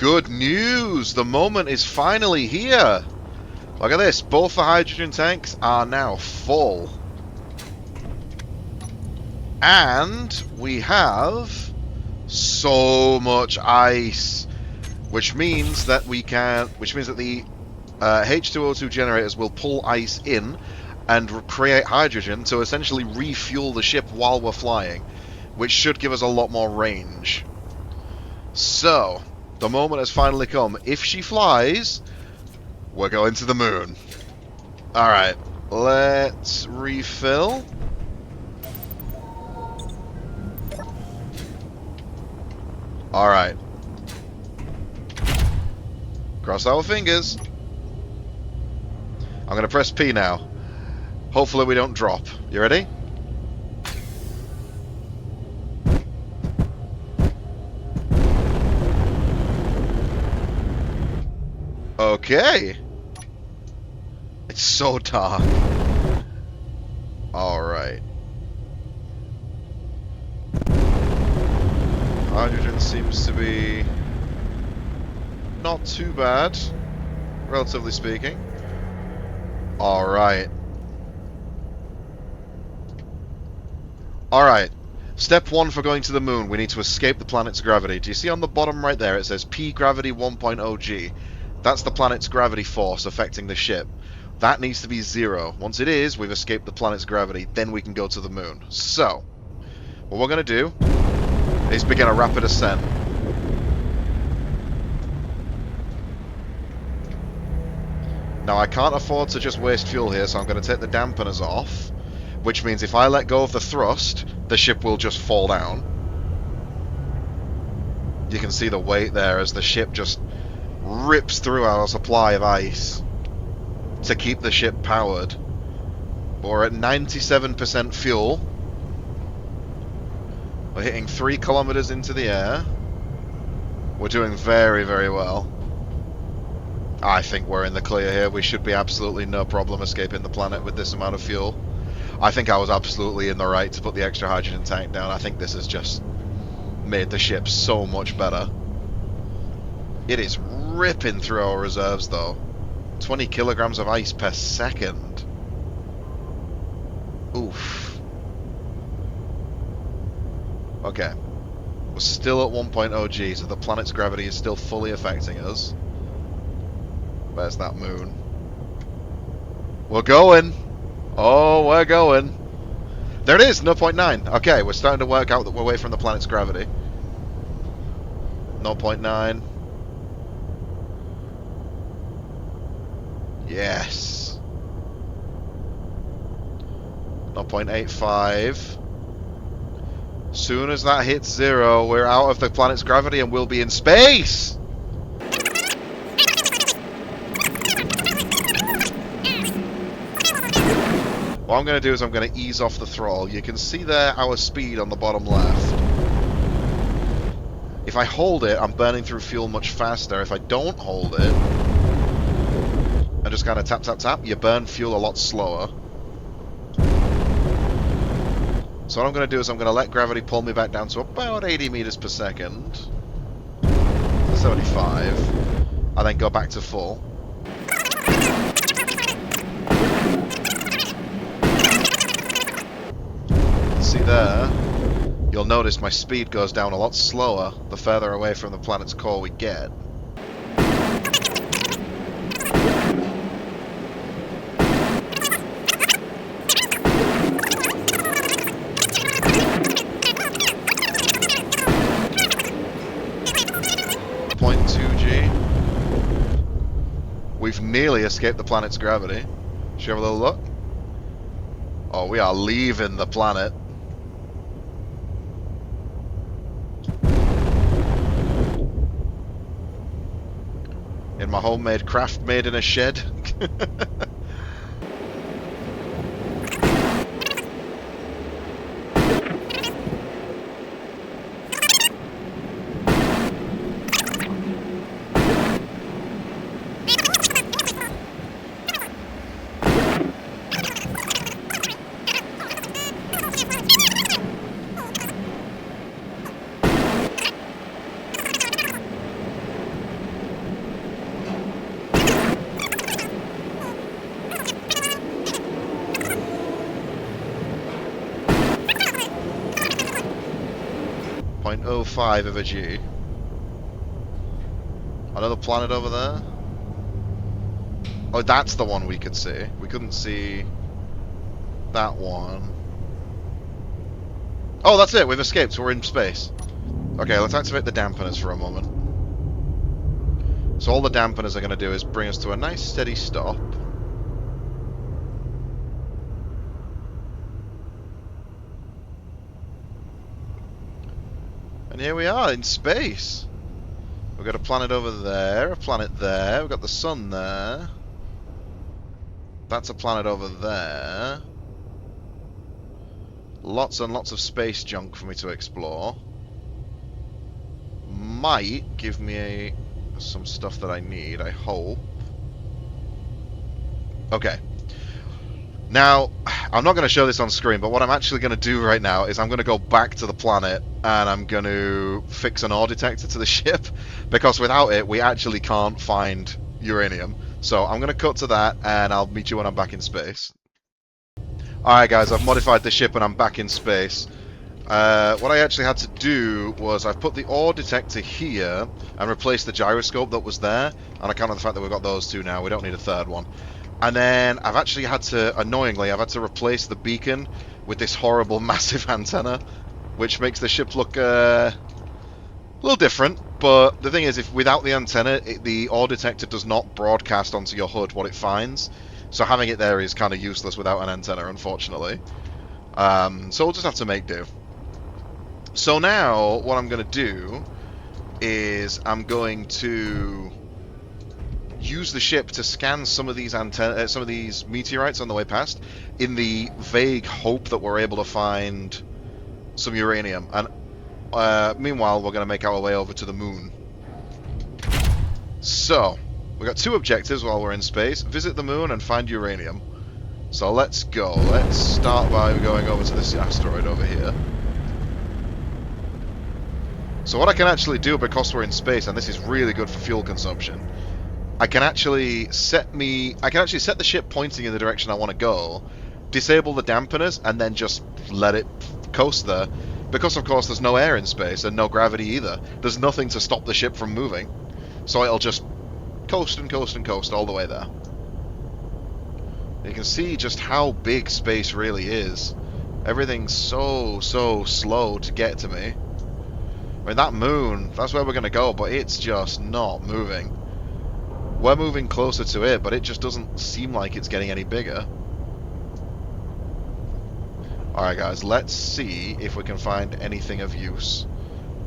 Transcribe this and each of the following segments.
Good news! The moment is finally here! Look at this, both the hydrogen tanks are now full. And we have so much ice, which means that the H2O2 generators will pull ice in and create hydrogen to essentially refuel the ship while we're flying, which should give us a lot more range. So, the moment has finally come. If she flies, we're going to the moon. Alright, let's refill. Alright. Cross our fingers. I'm going to press P now. Hopefully we don't drop. You ready? Okay. It's so dark. Alright. Hydrogen seems to be not too bad, relatively speaking. Alright. Alright. Step 1 for going to the moon, we need to escape the planet's gravity. Do you see on the bottom right there it says P gravity 1.0 G? That's the planet's gravity force affecting the ship. That needs to be 0. Once it is, we've escaped the planet's gravity, then we can go to the moon. So, what we're going to do is begin a rapid ascent. Now I can't afford to just waste fuel here, so I'm going to take the dampeners off, which means if I let go of the thrust, the ship will just fall down. You can see the weight there as the ship just rips through our supply of ice to keep the ship powered. But we're at 97% fuel. We're hitting 3 kilometers into the air. We're doing very, very well. I think we're in the clear here. We should be absolutely no problem escaping the planet with this amount of fuel. I think I was absolutely in the right to put the extra hydrogen tank down. I think this has just made the ship so much better. It is ripping through our reserves though. 20 kilograms of ice per second. Oof. Okay. We're still at 1.0 G, so the planet's gravity is still fully affecting us. Where's that moon? We're going! Oh, we're going! There it is! 0.9! Okay, we're starting to work out that we're away from the planet's gravity. 0.9. Yes! 0.85. Soon as that hits 0, we're out of the planet's gravity and we'll be in space! What I'm going to do is I'm going to ease off the throttle. You can see there our speed on the bottom left. If I hold it, I'm burning through fuel much faster. If I don't hold it, and just kind of tap, tap, tap, you burn fuel a lot slower. So what I'm going to do is I'm going to let gravity pull me back down to about 80 meters per second. 75. And then go back to full. See there, you'll notice my speed goes down a lot slower the further away from the planet's core we get. We've nearly escaped the planet's gravity. Should we have a little look? Oh, we are leaving the planet. In my homemade craft made in a shed. 0.2 05 of a G. Another planet over there? Oh, that's the one we could see. We couldn't see that one. Oh, that's it. We've escaped. We're in space. Okay, let's activate the dampeners for a moment. So all the dampeners are going to do is bring us to a nice steady stop. And here we are in space. We've got a planet over there, a planet there. We've got the sun there. That's a planet over there. Lots and lots of space junk for me to explore. Might give me some stuff that I need, I hope. Okay. Now, I'm not going to show this on screen, but what I'm actually going to do right now is I'm going to go back to the planet and I'm going to fix an ore detector to the ship, because without it, we actually can't find uranium. So I'm going to cut to that, and I'll meet you when I'm back in space. Alright guys, I've modified the ship and I'm back in space. What I actually had to do was I've put the ore detector here and replaced the gyroscope that was there, on account of the fact that we've got those two now. We don't need a third one. And then I've actually had to, annoyingly, I've had to replace the beacon with this horrible massive antenna, which makes the ship look a little different. But the thing is, if without the antenna, the ore detector does not broadcast onto your HUD what it finds. So having it there is kind of useless without an antenna, unfortunately. So we'll just have to make do. So now, what I'm going to do is I'm going to use the ship to scan some of these meteorites on the way past, in the vague hope that we're able to find some uranium. And meanwhile, we're going to make our way over to the moon. So, we've got two objectives while we're in space: visit the moon and find uranium. So let's go. Let's start by going over to this asteroid over here. So what I can actually do, because we're in space, and this is really good for fuel consumption, I can actually set the ship pointing in the direction I want to go, disable the dampeners, and then just let it coast there. Because of course there's no air in space and no gravity either. There's nothing to stop the ship from moving. So it'll just coast and coast and coast all the way there. You can see just how big space really is. Everything's so slow to get to me. I mean, that moon, that's where we're going to go, but it's just not moving. We're moving closer to it, but it just doesn't seem like it's getting any bigger. Alright guys, let's see if we can find anything of use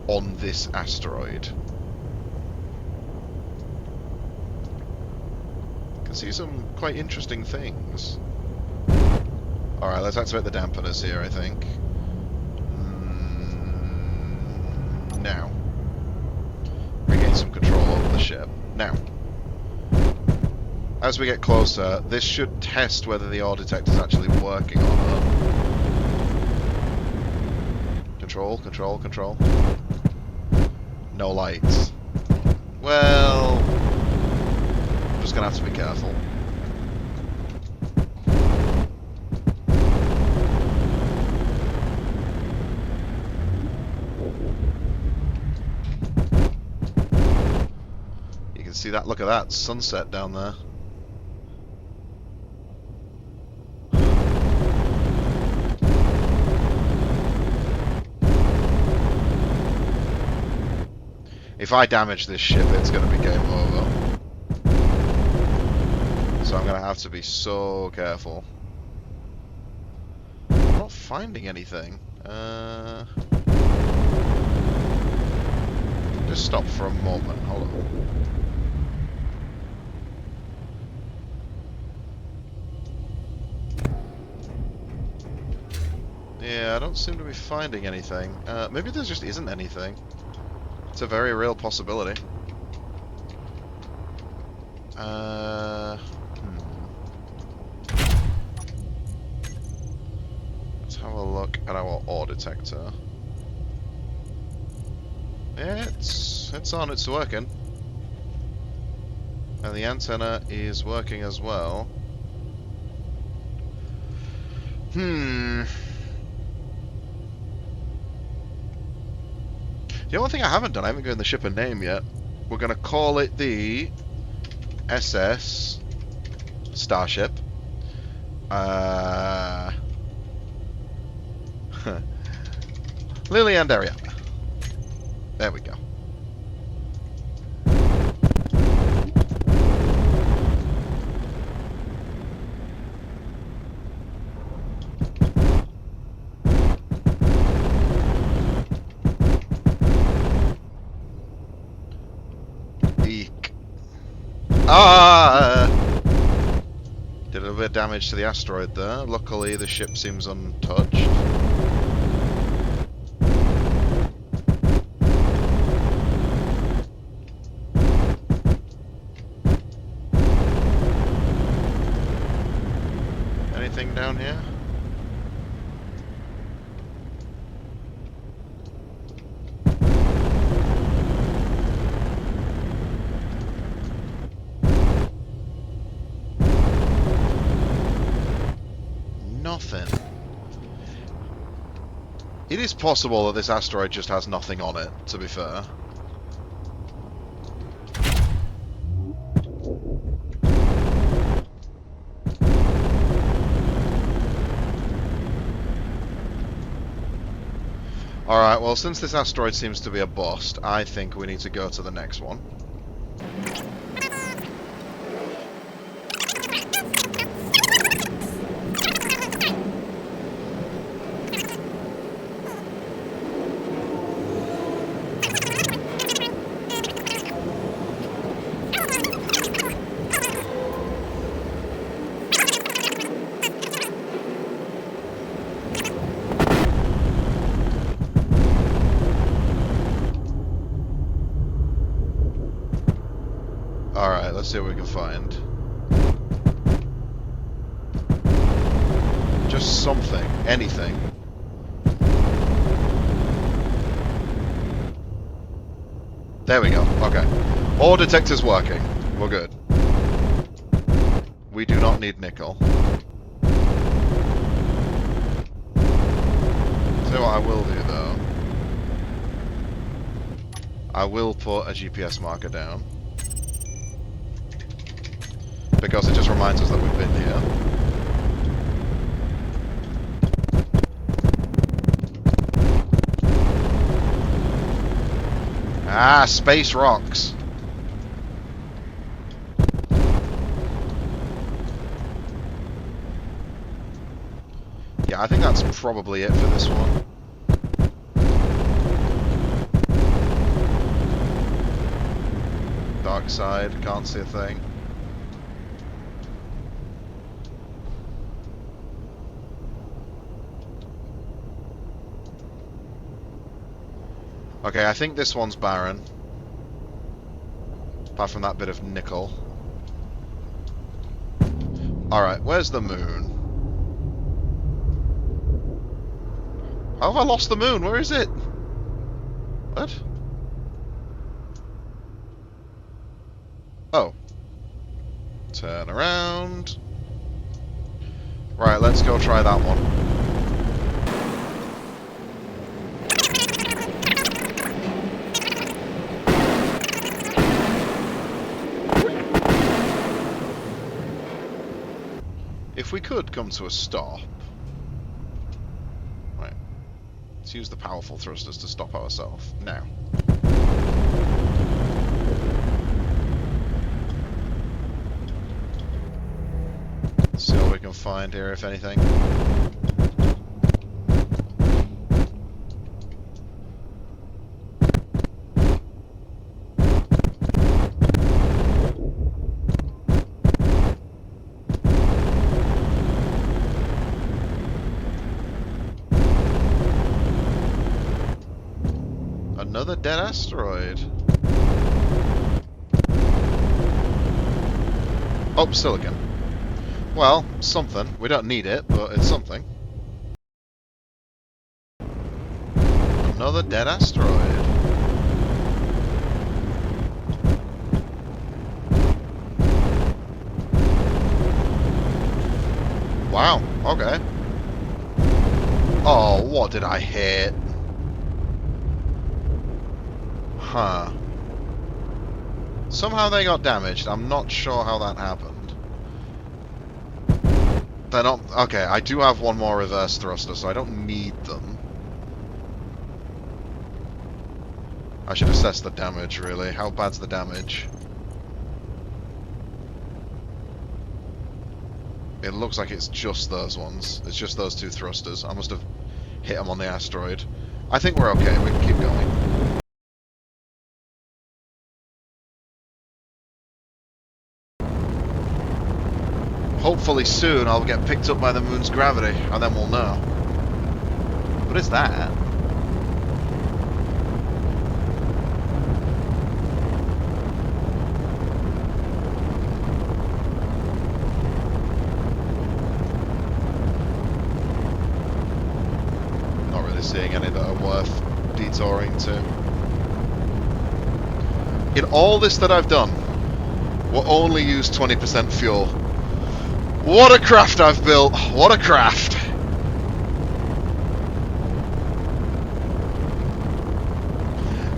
on this asteroid. Can see some quite interesting things. Alright, let's activate the dampeners here, I think. Now. Regain some control over the ship. Now. As we get closer, this should test whether the ore detector is actually working or not. Control, control, control. No lights. Well, I'm just gonna have to be careful. You can see that, look at that, sunset down there. If I damage this ship, it's going to be game over. So I'm going to have to be so careful. I'm not finding anything. Just stop for a moment. Hold on. Yeah, I don't seem to be finding anything. Maybe there just isn't anything. It's a very real possibility. Let's have a look at our ore detector. Yeah, it's on, it's working. And the antenna is working as well. The only thing I haven't done, I haven't given the ship a name yet. We're going to call it the SS Starship. Lily and Ariana. There we go. Eek. Ah! Did a little bit of damage to the asteroid there. Luckily, the ship seems untouched. Anything down here? Nothing. It is possible that this asteroid just has nothing on it, to be fair. Alright, well, since this asteroid seems to be a bust, I think we need to go to the next one. Alright, let's see what we can find. Just something. Anything. There we go. Okay. All detectors working. We're good. We do not need nickel. So what I will do, though, I will put a GPS marker down. Because it just reminds us that we've been here. Ah, space rocks. Yeah, I think that's probably it for this one. Dark side, can't see a thing. Okay, I think this one's barren. Apart from that bit of nickel. Alright, where's the moon? How have I lost the moon? Where is it? What? Oh. Turn around. Right, let's go try that one. If we could come to a stop... Right. Let's use the powerful thrusters to stop ourselves. Now. See what we can find here, if anything. Another dead asteroid. Oh, silicon. Well, something. We don't need it, but it's something. Another dead asteroid. Wow, okay. Oh, what did I hit? Huh. Somehow they got damaged. I'm not sure how that happened. They're not... Okay, I do have one more reverse thruster, so I don't need them. I should assess the damage, really. How bad's the damage? It looks like it's just those ones. It's just those two thrusters. I must have hit them on the asteroid. I think we're okay. We can keep going. Hopefully soon I'll get picked up by the moon's gravity, and then we'll know. What is that? Not really seeing any that are worth detouring to. In all this that I've done, we'll only use 20% fuel. What a craft I've built! What a craft!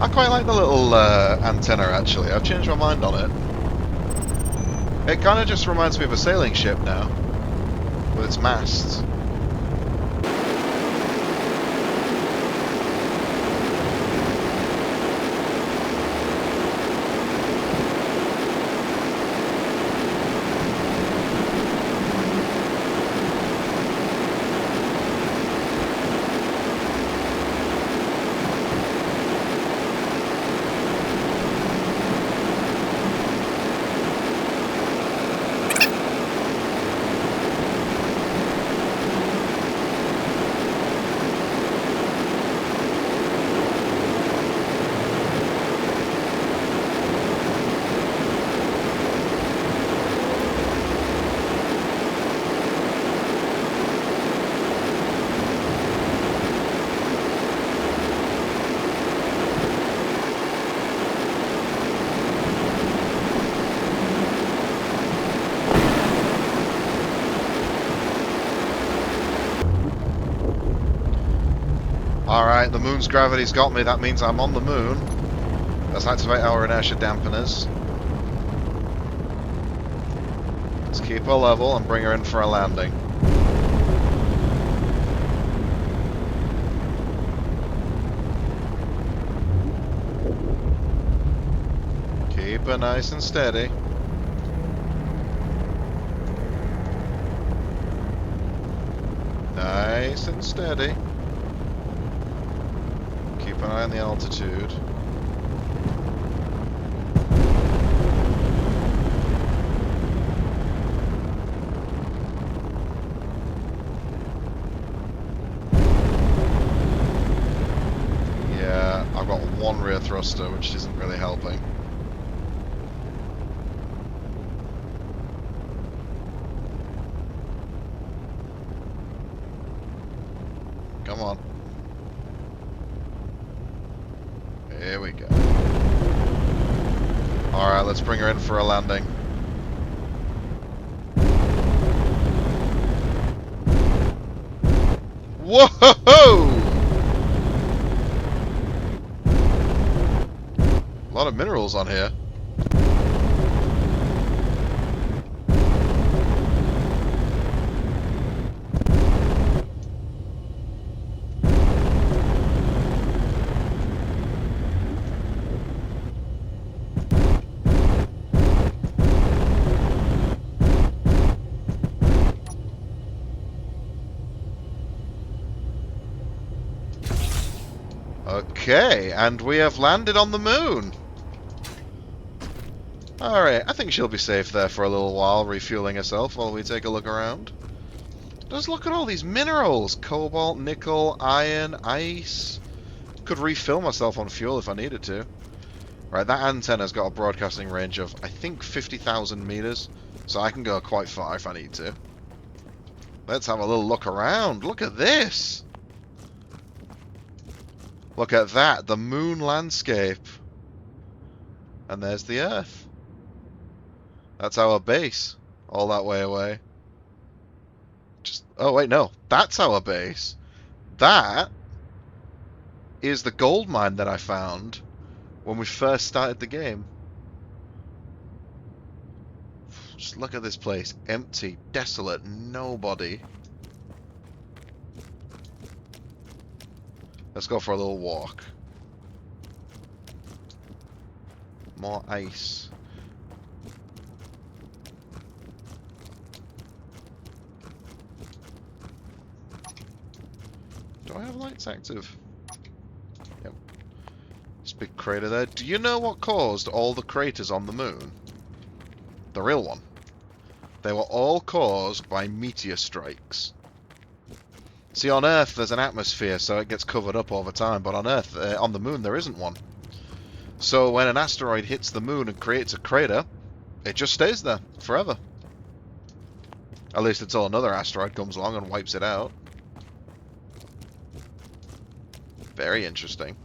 I quite like the little antenna, actually. I've changed my mind on it. It kind of just reminds me of a sailing ship now, with its masts. Alright, the moon's gravity's got me. That means I'm on the moon. Let's activate our inertia dampeners. Let's keep her level and bring her in for a landing. Keep her nice and steady. Nice and steady. Keep an eye on the altitude. Yeah, I've got one rear thruster, which isn't really helping. Come on. Here we go. Alright, let's bring her in for a landing. Whoa! A lot of minerals on here. Okay, and we have landed on the moon. Alright, I think she'll be safe there for a little while, refueling herself while we take a look around. Just look at all these minerals. Cobalt, nickel, iron, ice. Could refill myself on fuel if I needed to. Right, that antenna's got a broadcasting range of, I think, 50,000 meters. So I can go quite far if I need to. Let's have a little look around. Look at this. Look at that, the moon landscape. And there's the Earth. That's our base, all that way away. Oh wait, no, that's our base. That is the gold mine that I found when we first started the game. Just look at this place. Empty, desolate, nobody. Let's go for a little walk. More ice. Do I have lights active? Yep. This big crater there. Do you know what caused all the craters on the moon? The real one. They were all caused by meteor strikes. See, on Earth there's an atmosphere, so it gets covered up over time, but on Earth, on the moon, there isn't one. So when an asteroid hits the moon and creates a crater, it just stays there forever. At least until another asteroid comes along and wipes it out. Very interesting.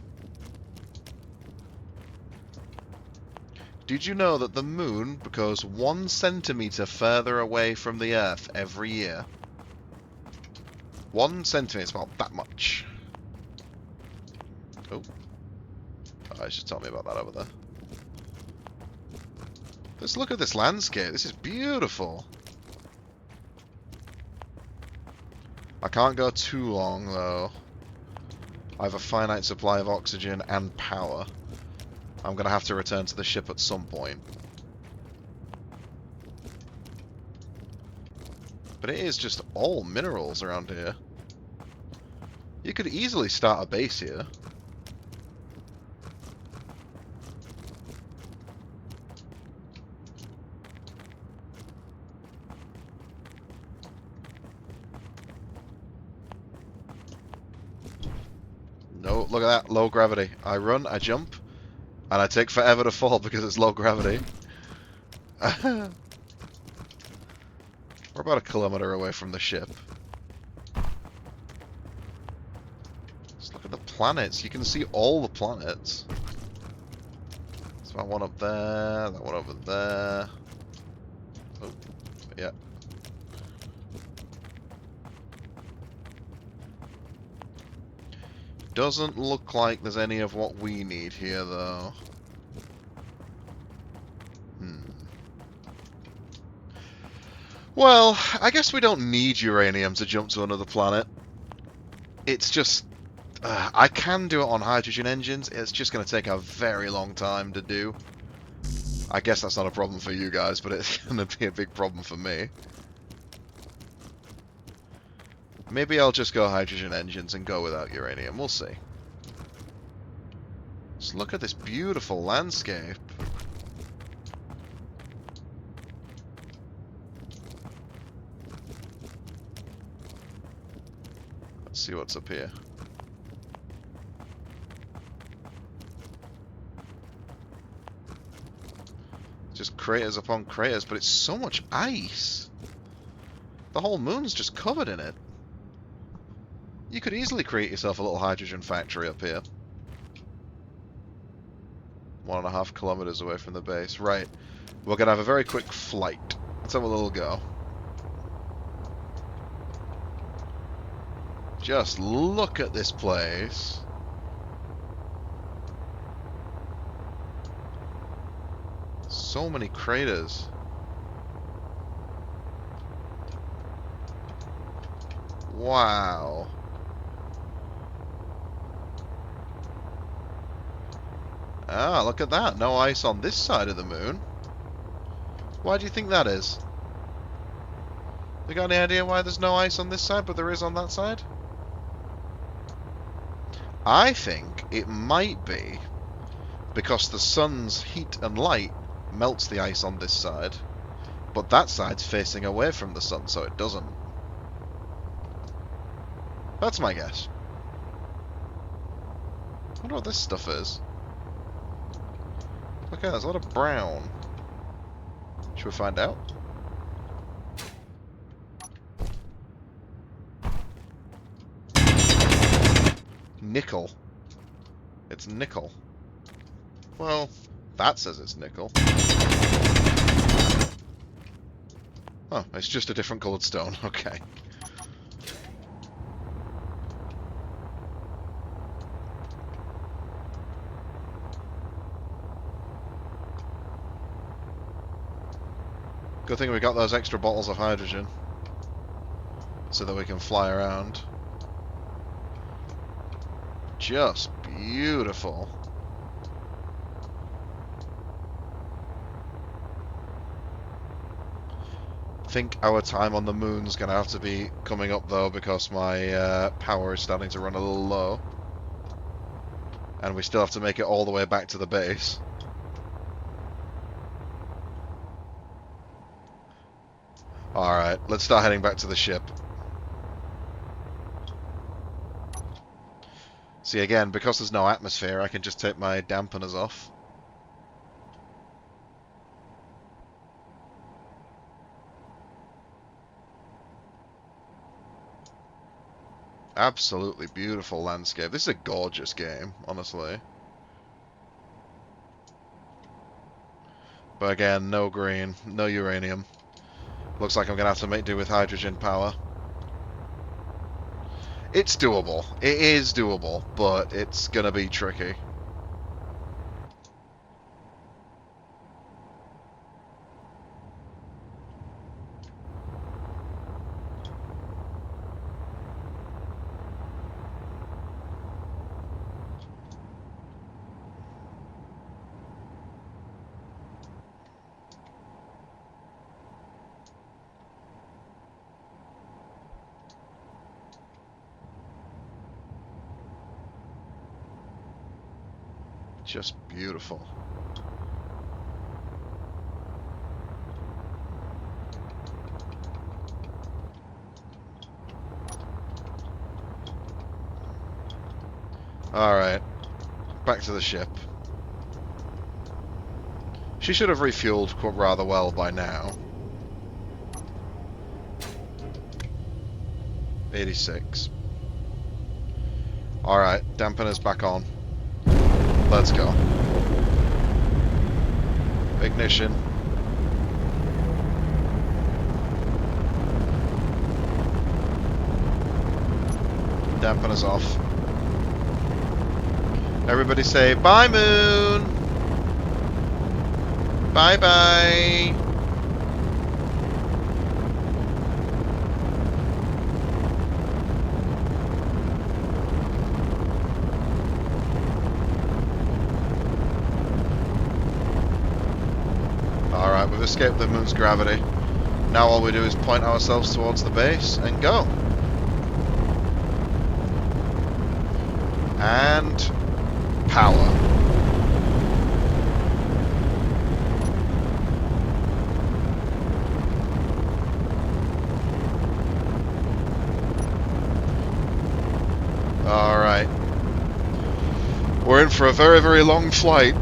Did you know that the moon goes 1 centimeter further away from the Earth every year? 1 centimeter, it's about that much. Oh. I should tell me about that over there. Let's look at this landscape. This is beautiful. I can't go too long, though. I have a finite supply of oxygen and power. I'm going to have to return to the ship at some point. But it is just all minerals around here. You could easily start a base here. No, look at that, low gravity. I run, I jump, and I take forever to fall because it's low gravity. We're about 1 kilometer away from the ship. Just look at the planets. You can see all the planets. There's that one up there, that one over there. Oh, yeah. Doesn't look like there's any of what we need here, though. Well, I guess we don't need uranium to jump to another planet. It's just... I can do it on hydrogen engines. It's just going to take a very long time to do. I guess that's not a problem for you guys, but it's going to be a big problem for me. Maybe I'll just go hydrogen engines and go without uranium. We'll see. Just look at this beautiful landscape. Let's see what's up here. Just craters upon craters, but it's so much ice. The whole moon's just covered in it. You could easily create yourself a little hydrogen factory up here. 1.5 kilometers away from the base. Right. We're going to have a very quick flight. Let's have a little go. Just look at this place. So many craters. Wow. Ah, look at that. No ice on this side of the moon. Why do you think that is? You got any idea why there's no ice on this side, but there is on that side? I think it might be because the sun's heat and light melts the ice on this side, but that side's facing away from the sun, so it doesn't. That's my guess. I wonder what this stuff is. Okay, there's a lot of brown. Should we find out? Nickel. It's nickel. Well, that says it's nickel. Oh, it's just a different coloured stone. Okay. Good thing we got those extra bottles of hydrogen so that we can fly around. Just beautiful. I think our time on the moon's going to have to be coming up though, because my power is starting to run a little low. And we still have to make it all the way back to the base. Alright, let's start heading back to the ship. See, again, because there's no atmosphere, I can just take my dampeners off. Absolutely beautiful landscape. This is a gorgeous game, honestly. But again, no green, no uranium. Looks like I'm going to have to make do with hydrogen power. It's doable. It is doable, but it's going to be tricky. Just beautiful. Alright, back to the ship. She should have refueled rather well by now. 86. Alright, dampeners back on. Let's go. Ignition. Dampeners off. Everybody say, bye moon! Bye bye! Alright, we've escaped the moon's gravity. Now all we do is point ourselves towards the base and go. And power. Alright. We're in for a very, very long flight.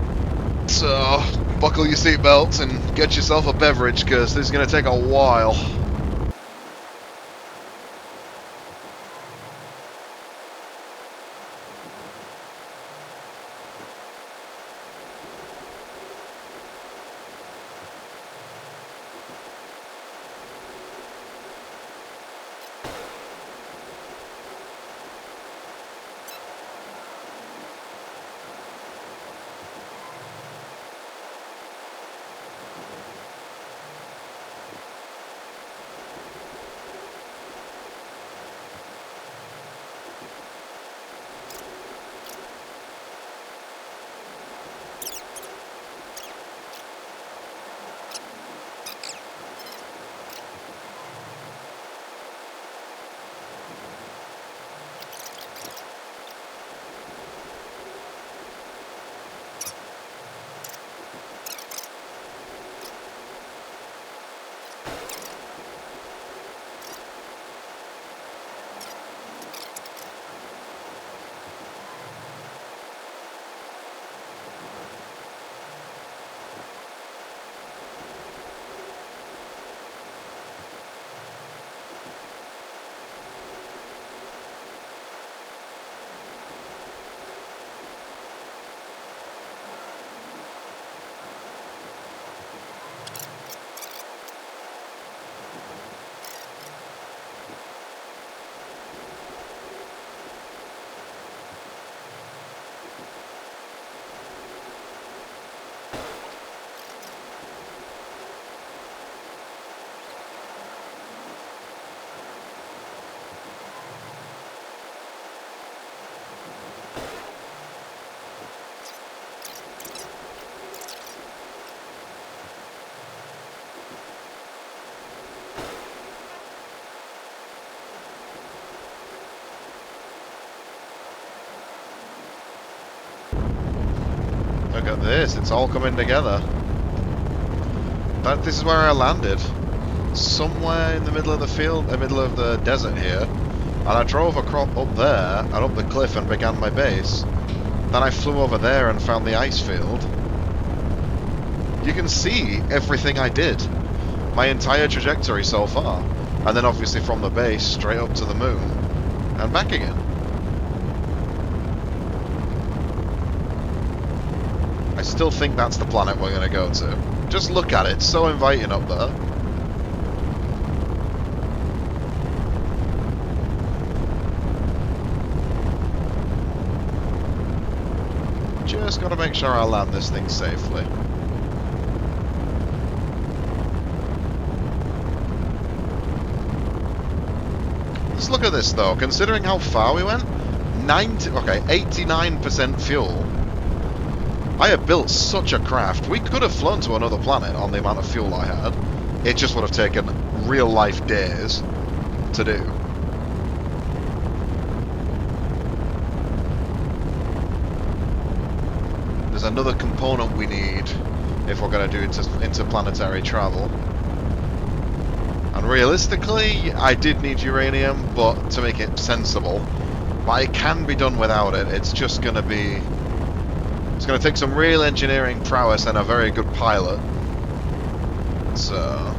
So, buckle your seatbelts and get yourself a beverage, because this is going to take a while. Look at this, it's all coming together. This is where I landed. Somewhere in the middle of the field, the middle of the desert here. And I drove up there and up the cliff and began my base. Then I flew over there and found the ice field. You can see everything I did. My entire trajectory so far. And then obviously from the base straight up to the moon. And back again. I still think that's the planet we're going to go to. Just look at it, it's so inviting up there. Just got to make sure I land this thing safely. Let's look at this though, considering how far we went. 89% fuel. I have built such a craft. We could have flown to another planet on the amount of fuel I had. It just would have taken real life days to do. There's another component we need if we're going to do interplanetary travel. And realistically, I did need uranium, but to make it sensible. But it can be done without it. It's just going to be... It's going to take some real engineering prowess and a very good pilot. So...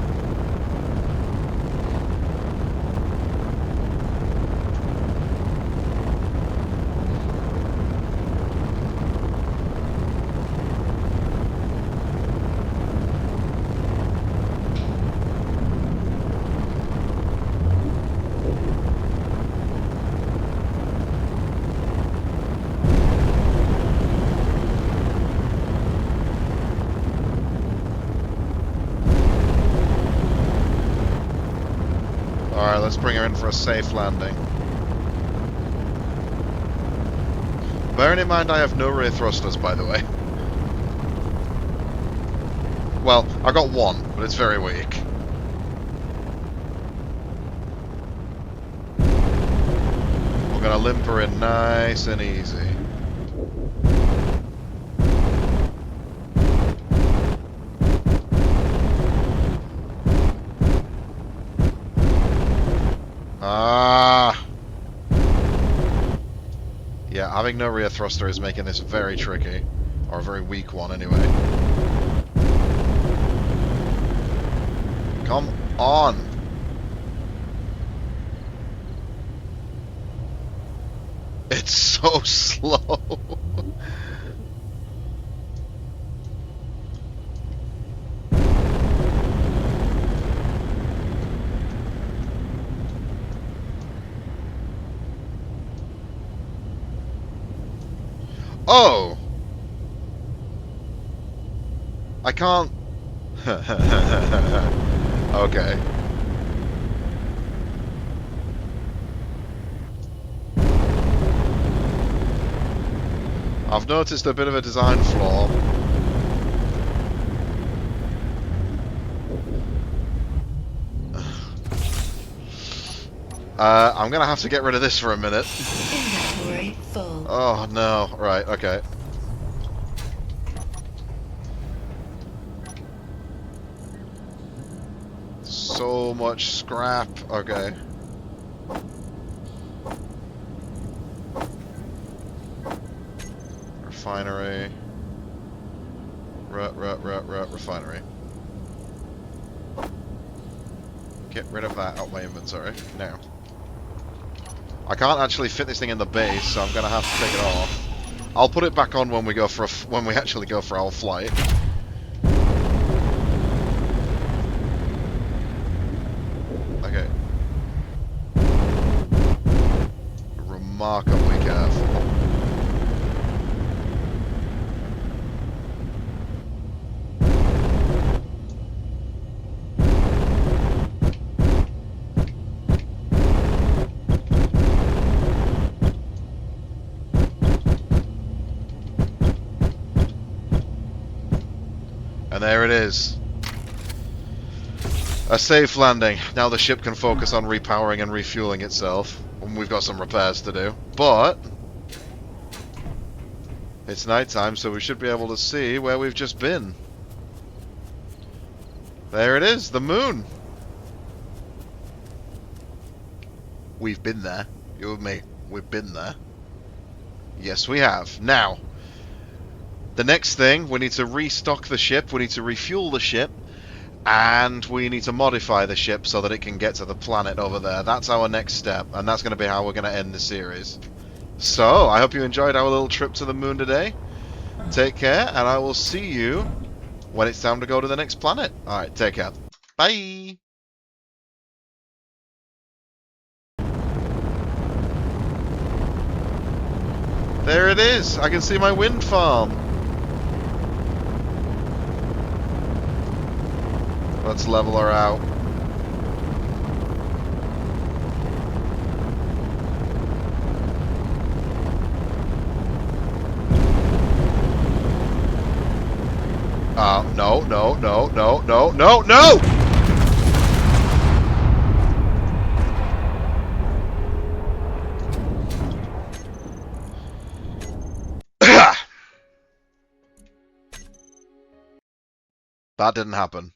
Alright, let's bring her in for a safe landing. Bearing in mind I have no rear thrusters, by the way. Well, I got one, but it's very weak. We're gonna limp her in nice and easy. Yeah, having no rear thruster is making this very tricky. Or a very weak one, anyway. Come on! It's so slow! Oh! I can't... Okay. I've noticed a bit of a design flaw. I'm gonna have to get rid of this for a minute. Inventory full. Oh no, right, okay. So much scrap, okay. Refinery. Refinery. Get rid of that out my inventory now. I can't actually fit this thing in the base, so I'm gonna have to take it off. I'll put it back on when we go for when we actually go for our flight. Okay. Remarkably careful. And there it is. A safe landing. Now the ship can focus on repowering and refueling itself. And we've got some repairs to do. But It's nighttime, so we should be able to see where we've just been. There it is, the moon. We've been there. You and me. We've been there. Yes, we have. Now, the next thing, we need to restock the ship, we need to refuel the ship, and we need to modify the ship so that it can get to the planet over there. That's our next step, and that's going to be how we're going to end the series. So, I hope you enjoyed our little trip to the moon today. Take care, and I will see you when it's time to go to the next planet. Alright, take care. Bye! There it is! I can see my wind farm! Let's level her out. No, no, no, no, no, no, no! That didn't happen.